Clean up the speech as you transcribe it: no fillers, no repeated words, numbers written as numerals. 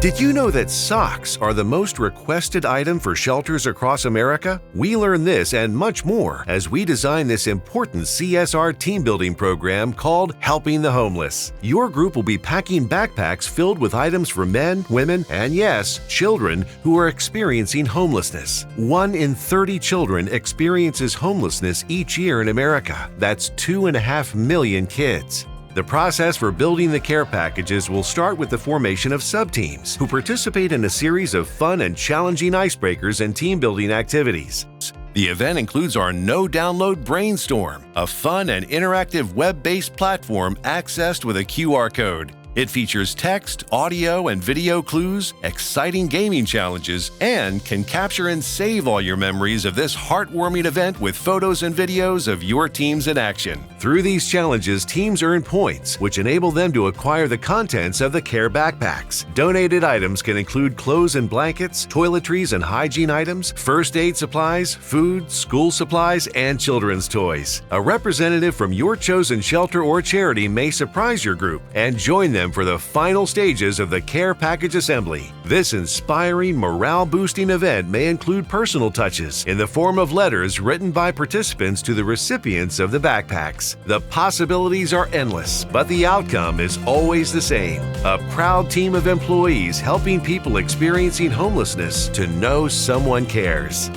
Did you know that socks are the most requested item for shelters across America? We learn this and much more as we design this important CSR team building program called Helping the Homeless. Your group will be packing backpacks filled with items for men, women, and yes, children who are experiencing homelessness. 1 in 30 children experiences homelessness each year in America. That's 2.5 million kids. The process for building the care packages will start with the formation of sub-teams who participate in a series of fun and challenging icebreakers and team-building activities. The event includes our no-download brainstorm, a fun and interactive web-based platform accessed with a QR code. It features text, audio, and video clues, exciting gaming challenges, and can capture and save all your memories of this heartwarming event with photos and videos of your teams in action. Through these challenges, teams earn points, which enable them to acquire the contents of the care backpacks. Donated items can include clothes and blankets, toiletries and hygiene items, first aid supplies, food, school supplies, and children's toys. A representative from your chosen shelter or charity may surprise your group and join them for the final stages of the care package assembly. This inspiring, morale-boosting event may include personal touches in the form of letters written by participants to the recipients of the backpacks. The possibilities are endless, but the outcome is always the same. A proud team of employees helping people experiencing homelessness to know someone cares.